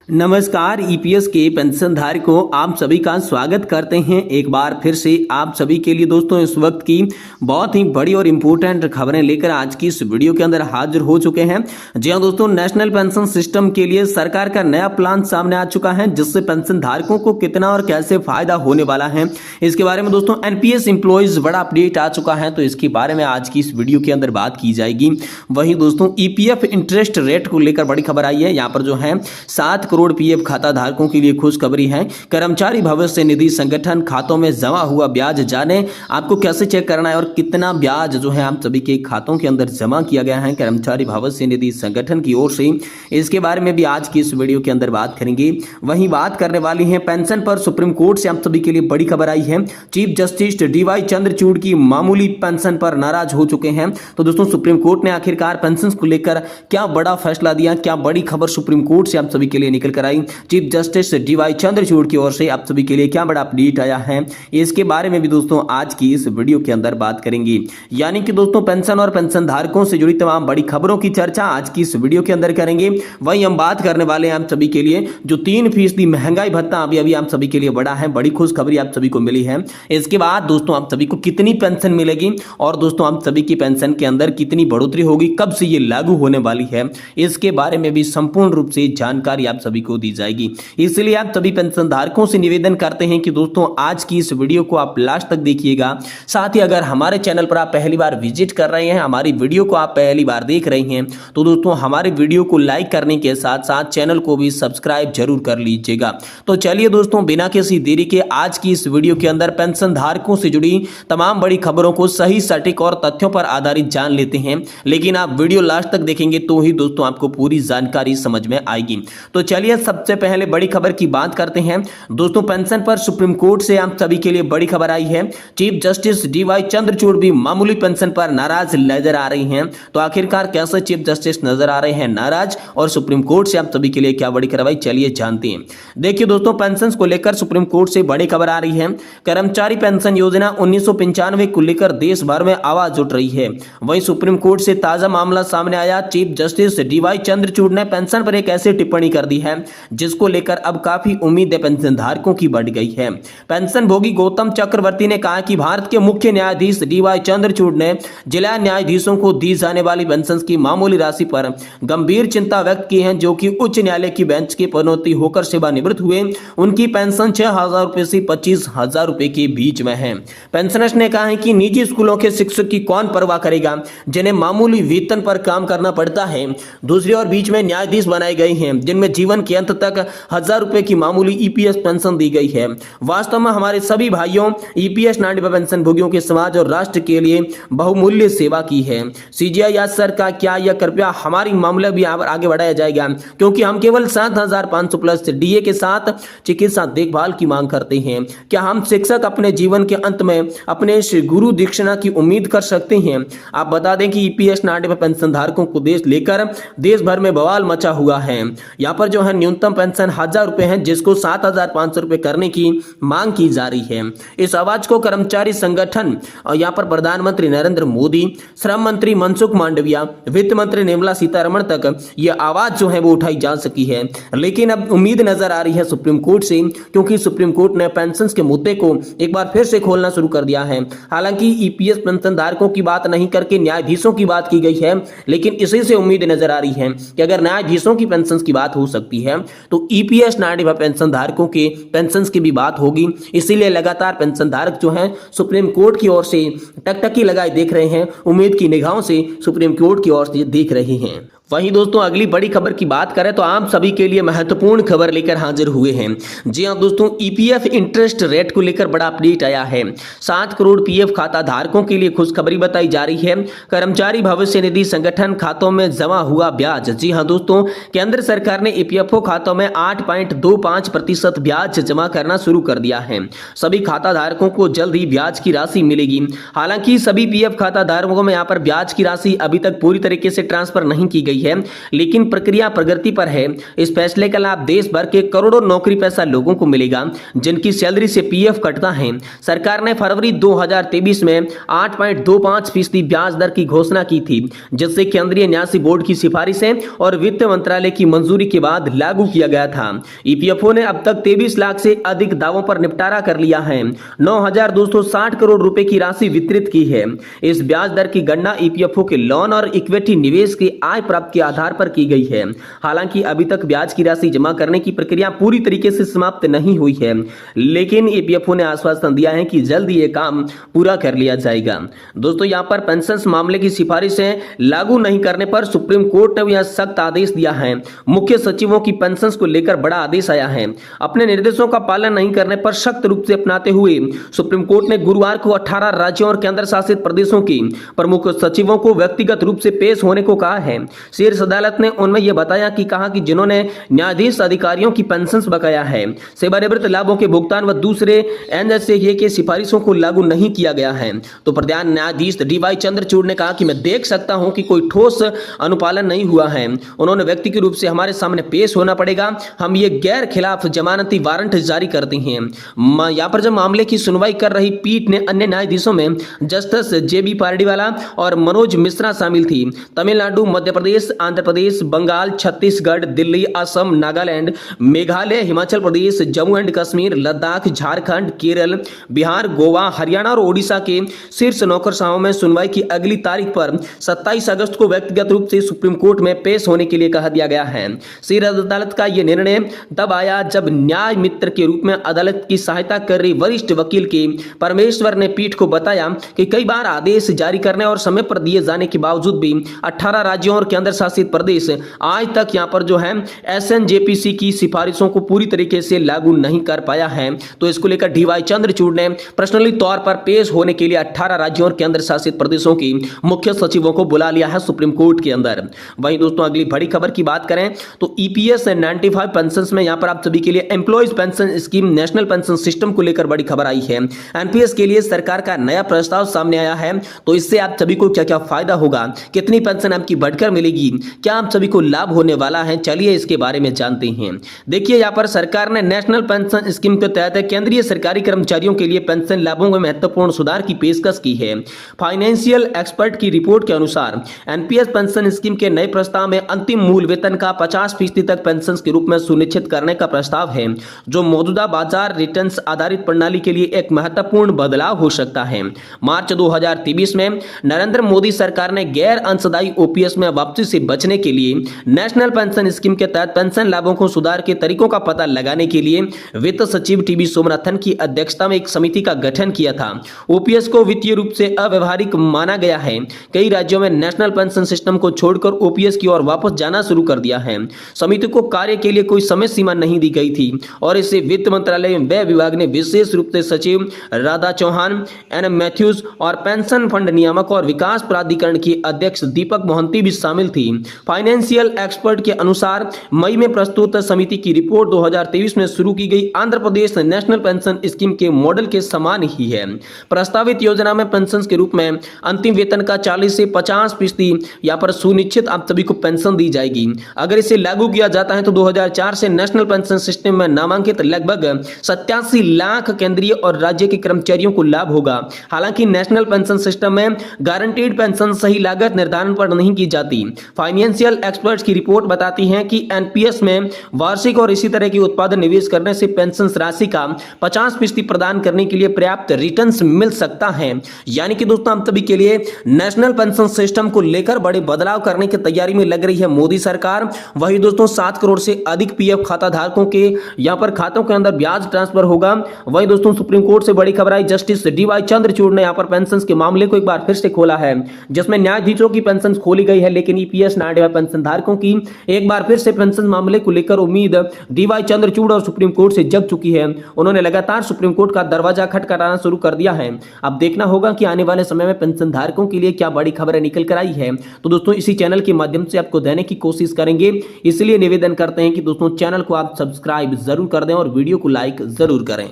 नमस्कार। ईपीएस के पेंशन धारकों आप सभी का स्वागत करते हैं एक बार फिर से आप सभी के लिए। दोस्तों इस वक्त की बहुत ही बड़ी और इम्पोर्टेंट खबरें लेकर आज की इस वीडियो के अंदर हाजिर हो चुके हैं। जी हां दोस्तों, नेशनल पेंशन सिस्टम के लिए सरकार का नया प्लान सामने आ चुका है, जिससे पेंशन धारकों को कितना और कैसे फायदा होने वाला है इसके बारे में दोस्तों एनपीएस एम्प्लॉइज बड़ा अपडेट आ चुका है, तो इसके बारे में आज की इस वीडियो के अंदर बात की जाएगी। वहीं दोस्तों ईपीएफ इंटरेस्ट रेट को लेकर बड़ी खबर आई है। यहाँ पर जो है 7 करोड़ पीएफ खाता धारकों के लिए खुशखबरी है। कर्मचारी भविष्य निधि संगठन खातों में जमा हुआ ब्याज जाने आपको कैसे चेक करना है और कितना ब्याज जो है आप सभी के खातों के अंदर जमा किया गया है कर्मचारी भविष्य निधि संगठन की ओर से, इसके बारे में भी आज की इस वीडियो के अंदर बात करेंगे। वहीं बात करने वाली है पेंशन पर सुप्रीम कोर्ट से आप सभी के लिए बड़ी खबर आई है। चीफ जस्टिस डीवाई चंद्रचूड़ की मामूली पेंशन पर नाराज हो चुके हैं। तो दोस्तों सुप्रीम कोर्ट ने आखिरकार पेंशन को लेकर क्या बड़ा फैसला दिया, क्या बड़ी खबर सुप्रीम कोर्ट से आप सभी के लिए निकल कर आई। चीफ जस्टिस डीवाई चंद्रचूड़ की ओर से आप सभी के लिए क्या बड़ा अपडेट आया है, इसके बारे में भी दोस्तों आज की इस वीडियो के अंदर बात करेंगे। यानी कि दोस्तों पेंशन और पेंशन धारकों से जुड़ी तमाम बड़ी खबरों की चर्चा आज की इस वीडियो के अंदर करेंगे। वहीं हम बात करने वाले हैं आप सभी के लिए जो 3% महंगाई भत्ता अभी आप सभी के लिए बड़ा है, बड़ी खुशखबरी आप सभी को मिली है। इसके बाद दोस्तों आप सभी को कितनी पेंशन मिलेगी और दोस्तों आप सभी की पेंशन के अंदर कितनी बढ़ोतरी होगी, कब से ये लागू होने वाली है, इसके बारे में भी संपूर्ण रूप से जानकारी आप सभी को दी जाएगी। इसलिए आप सभी पेंशन धारकों से निवेदन करते हैं कि दोस्तों आज की इस वीडियो को आप लास्ट तक देखिएगा। साथ ही अगर हमारे चैनल पर आप पहली बार विजिट कर रहे हैं, हमारी वीडियो को आप पहली बार देख रहे हैं, तो दोस्तों हमारे वीडियो को लाइक करने के साथ साथ चैनल को भी सब्सक्राइब जरूर कर लीजिएगा। तो चलिए दोस्तों बिना किसी देरी के आज की इस वीडियो के अंदर पेंशन धारकों से जुड़ी तमाम बड़ी खबरों को सही सटीक और तथ्यों पर आधारित जान लेते हैं। लेकिन आप वीडियो लास्ट तक देखेंगे तो ही दोस्तों आपको पूरी जानकारी समझ में आएगी। तो चलिए सबसे पहले बड़ी खबर की बात करते हैं। दोस्तों पेंशन पर सुप्रीम कोर्ट से आप सभी के लिए बड़ी खबर आई है। चीफ जस्टिस डीवाई चंद्रचूड़ भी मामूली पेंशन पर नाराज नजर आ रही हैं। तो आखिरकार कैसे चीफ जस्टिस नजर आ रहे हैं नाराज और सुप्रीम कोर्ट से आप सभी के लिए क्या बड़ी कार्रवाई, चलिए जानते हैं। देखिए दोस्तों पेंशन को लेकर सुप्रीम कोर्ट से बड़ी खबर आ रही है। कर्मचारी पेंशन योजना 1995 को लेकर देश भर में आवाज उठ रही है। वहीं सुप्रीम कोर्ट से ताजा मामला सामने आया। चीफ जस्टिस डीवाई चंद्रचूड़ ने पेंशन पर एक ऐसी टिप्पणी कर दी है जिसको लेकर अब काफी उम्मीदें पेंशन धारकों की बढ़ गई है। पेंशन भोगी गौतम चक्रवर्ती ने कहा कि भारत के मुख्य न्यायाधीश डीवाई चंद्रचूड़ ने जिला न्यायाधीशों को दी जाने वाली पेंशन की मामूली राशि पर गंभीर चिंता व्यक्त की है, जो कि उच्च न्यायालय की बेंच की पदोन्नति होकर सेवानिवृत्त हुए। उनकी पेंशन 6,000 रुपए से 25,000 रुपए के बीच में है। पेंशनर्स ने कहा है कि निजी स्कूलों के शिक्षक की कौन परवाह करेगा, जिन्हें मामूली वेतन पर काम करना पड़ता है। दूसरी ओर बीच में न्यायाधीश बनाए गए हैं जिनमें जीवन के अंत तक 1,000 रुपए की मामूली ईपीएस पेंशन दी गई है। वास्तव में हमारे सभी भाइयों ईपीएस 90 पेंशन भोगियों के समाज और राष्ट्र के लिए बहुमूल्य सेवा की है। सीजीआई या सर का क्या यह कृपया हमारी मामला भी आगे बढ़ाया जाएगा, क्योंकि हम केवल 7,500 प्लस डीए के साथ चिकित्सा देखभाल की मांग करते हैं। क्या हम शिक्षक अपने जीवन के अंत में अपने गुरु दीक्षिणा की उम्मीद कर सकते हैं? आप बता दें कि ईपीएस 90 पेंशन धारकों को लेकर देश भर में बवाल मचा हुआ है। यहाँ पर जो है न्यूनतम पेंशन 1,000 रुपए है, जिसको 7,500 रुपए करने की मांग की जा रही है। इस आवाज को कर्मचारी संगठन और यहाँ पर प्रधानमंत्री नरेंद्र मोदी, श्रम मंत्री मनसुख मांडविया, वित्त मंत्री निर्मला सीतारमण तक यह आवाज जो है वो उठाई जा सकी है। लेकिन अब उम्मीद नजर आ रही है सुप्रीम कोर्ट से, क्योंकि सुप्रीम कोर्ट ने पेंशन के मुद्दे को एक बार फिर से खोलना शुरू कर दिया है। हालांकि ईपीएस पेंशन धारकों की बात नहीं करके न्यायाधीशों की बात की गई है, लेकिन इसी से उम्मीद नजर आ रही है कि अगर न्यायाधीशों की पेंशन की बात हो सकती है तो ईपीएस 90 पेंशन धारकों के पेंशन की भी बात होगी। इसीलिए लगातार पेंशन धारक जो हैं सुप्रीम कोर्ट की ओर से टकटकी लगाए देख रहे हैं, उम्मीद की निगाहों से सुप्रीम कोर्ट की ओर से देख रहे हैं। वहीं दोस्तों अगली बड़ी खबर की बात करें तो आप सभी के लिए महत्वपूर्ण खबर लेकर हाजिर हुए हैं। जी हां दोस्तों, ईपीएफ इंटरेस्ट रेट को लेकर बड़ा अपडेट आया है। 7 करोड़ पीएफ खाता धारकों के लिए खुशखबरी बताई जा रही है। कर्मचारी भविष्य निधि संगठन खातों में जमा हुआ ब्याज। जी हां दोस्तों, केंद्र सरकार ने ईपीएफओ खातों में 8.25% ब्याज जमा करना शुरू कर दिया है। सभी खाता धारकों को जल्द ही ब्याज की राशि मिलेगी। हालांकि सभी पीएफ खाता धारकों में यहाँ पर ब्याज की राशि अभी तक पूरी तरीके से ट्रांसफर नहीं की गई गई है, लेकिन प्रक्रिया प्रगति पर है। इस फैसले का लाभ देश भर के करोड़ों नौकरी पेशा लोगों को मिलेगा जिनकी सैलरी से पीएफ कटता है। सरकार ने फरवरी 2023 में 8.25% ब्याज दर की घोषणा की थी, जिससे केंद्रीय न्यासी बोर्ड की सिफारिशें और वित्त मंत्रालय की मंजूरी के बाद लागू किया गया था। ईपीएफओ ने अब तक 23 लाख से अधिक दावों पर निपटारा कर लिया है, 9,260 करोड़ रुपए की राशि वितरित की है। इस ब्याज दर की गणना ईपीएफओ के लोन और इक्विटी निवेश की आय प्राप्त के आधार पर की गई है। हालांकि अभी तक ब्याज की राशि जमा करने की प्रक्रिया पूरी तरीके से समाप्त नहीं हुई है, लेकिन ईपीएफओ ने आश्वासन दिया है कि जल्द ये काम पूरा कर लिया जाएगा। दोस्तों, यहां पर पेंशन मामले की सिफारिशें लागू नहीं करने पर सुप्रीम कोर्ट ने यह सख्त आदेश दिया है। मुख्य सचिवों की पेंशन को लेकर बड़ा आदेश आया है। अपने निर्देशों का पालन नहीं करने पर सख्त रूप से अपनाते हुए सुप्रीम कोर्ट ने गुरुवार को 18 राज्यों और केंद्र शासित प्रदेशों की प्रमुख सचिवों को व्यक्तिगत रूप से पेश होने को कहा है। शीर्ष अदालत ने उनमें यह बताया कि कहा कि जिन्होंने न्यायाधीश अधिकारियों की पेंशन बकाया है, सेवानिवृत्त लाभों के भुगतान व दूसरे एनएसए के सिफारिशों को लागू नहीं किया गया है। तो प्रधान न्यायाधीश डीवाई चंद्रचूड़ ने कहा कि मैं देख सकता हूं कि कोई ठोस अनुपालन नहीं हुआ है। उन्होंने व्यक्तिगत रूप से हमारे सामने पेश होना पड़ेगा। हम ये गैर खिलाफ जमानती वारंट जारी करते हैं। यहाँ पर जब मामले की सुनवाई कर रही पीठ ने अन्य न्यायाधीशों में जस्टिस जेबी पारडीवाला और मनोज मिश्रा शामिल थी। तमिलनाडु, मध्य प्रदेश, आंध्र प्रदेश, बंगाल, छत्तीसगढ़, दिल्ली, असम, नागालैंड, मेघालय, हिमाचल प्रदेश, जम्मू एंड कश्मीर, लद्दाख, झारखंड, केरल, बिहार, गोवा, हरियाणा और ओडिशा के शीर्ष नौकरशाहों में सुनवाई की अगली तारीख पर 27 अगस्त को व्यक्तिगत रूप से सुप्रीम कोर्ट में पेश होने के लिए कहा दिया गया है। शीर्ष अदालत का यह निर्णय तब आया जब न्याय मित्र के रूप में अदालत की सहायता कर रही वरिष्ठ वकील के परमेश्वर ने पीठ को बताया कि कई बार आदेश जारी करने और समय पर दिए जाने के बावजूद भी 18 राज्यों और केंद्र शासित प्रदेश आज तक यहां पर जो है एसएनजेपीसी की सिफारिशों को पूरी तरीके से लागू नहीं कर पाया है। तो इसको लेकर डीवाई चंद्रचूड़ ने पर्सनली तौर पर पेश होने के लिए 18 राज्यों और केंद्र शासित प्रदेशों की मुख्य सचिवों को बुला लिया है सुप्रीम कोर्ट के अंदर। वहीं दोस्तों, अगली बड़ी खबर की बात करें तो ईपीएस 95 पेंशन में यहां पर आप सभी के लिए employees pension scheme national pension system को लेकर बड़ी खबर आई है। एनपीएस के लिए सरकार का नया प्रस्ताव सामने आया है। तो इससे आप सभी को क्या क्या फायदा होगा, कितनी पेंशन आपकी बढ़कर मिलेगी, क्या आप सभी को लाभ होने वाला है, चलिए इसके बारे में जानते हैं। देखिए, यहां पर सरकार ने नेशनल पेंशन स्कीम के तहत केंद्रीय सरकारी कर्मचारियों के लिए पेंशन लाभों में महत्वपूर्ण सुधार की पेशकश की है। फाइनेंशियल एक्सपर्ट की रिपोर्ट के अनुसार एनपीएस पेंशन स्कीम के नए प्रस्ताव में अंतिम मूल वेतन का 50% तक पेंशन के रूप में सुनिश्चित करने का प्रस्ताव है, जो मौजूदा बाजार रिटर्न्स आधारित प्रणाली के लिए एक महत्वपूर्ण बदलाव हो सकता है। मार्च 2023 में नरेंद्र मोदी सरकार ने गैर अंशदायी ओपीएस में वापसी से बचने के लिए नेशनल पेंशन स्कीम के तहत पेंशन लाभों को सुधार के तरीकों का पता लगाने के लिए वित्त सचिव टीबी सोमनाथन की अध्यक्षता में एक समिति का गठन किया था। ओपीएस को वित्तीय रूप से अव्यवहारिक माना गया है। कई राज्यों में नेशनल पेंशन सिस्टम को छोड़कर ओपीएस की ओर वापस जाना शुरू कर दिया है। समिति को कार्य के लिए कोई समय सीमा नहीं दी गई थी और इसे वित्त मंत्रालय व्यय विभाग ने विशेष रूप से सचिव राधा चौहान, एन मैथ्यूज और पेंशन फंड नियामक और विकास प्राधिकरण की अध्यक्ष दीपक मोहंती भी शामिल थी। फाइनेंशियल एक्सपर्ट के अनुसार मई में प्रस्तुत समिति की रिपोर्ट 2023 में शुरू की गई Andhra Pradesh national pension scheme के मॉडल के समान ही है। प्रस्तावित योजना में पेंशन के रूप में अंतिम वेतन का 40 से 50% यहाँ पर सुनिश्चित आप सभी को पेंशन दी जाएगी। अगर इसे लागू किया जाता है तो 2004 से नेशनल पेंशन सिस्टम में नामांकित लगभग 87 लाख केंद्रीय और राज्य के कर्मचारियों को लाभ होगा। हालांकि नेशनल पेंशन सिस्टम में गारंटीड पेंशन सही लागत निर्धारण पर नहीं की जाती। फाइनेंशियल एक्सपर्ट्स की रिपोर्ट बताती है कि एनपीएस में वार्षिक और इसी तरह की उत्पादन निवेश करने से पेंशन राशि का 50% प्रदान करने के लिए पर्याप्त रिटर्न्स मिल सकता है। यानी कि दोस्तों, हम सभी के लिए नेशनल पेंशन सिस्टम को लेकर बड़े बदलाव करने की तैयारी में लग रही है मोदी सरकार। वही दोस्तों, 7 करोड़ से अधिक पीएफ खाता धारकों के यहां पर खातों के अंदर ब्याज ट्रांसफर होगा। वही दोस्तों, सुप्रीम कोर्ट से बड़ी खबर आई। जस्टिस डीवाई चंद्रचूड़ ने यहां पर पेंशन के मामले को एक बार फिर से खोला है, जिसमें न्यायाधीशों की पेंशन खोली गई है, लेकिन ईपीएस 95 पेंशन धारकों की एक बार फिर से पेंशन मामले को लेकर उम्मीद डीवाई चंद्रचूड़ और सुप्रीम कोर्ट से जग चुकी है। उन्होंने लगातार सुप्रीम कोर्ट का दरवाजा खटखटाना शुरू कर दिया है। अब देखना होगा कि आने वाले समय में पेंशन धारकों के लिए क्या बड़ी खबरें निकल कर आई है। तो दोस्तों, इसी चैनल के माध्यम से आपको देने की कोशिश करेंगे, इसलिए निवेदन करते हैं कि दोस्तों चैनल को आप सब्सक्राइब जरूर कर दें और वीडियो को लाइक जरूर करें।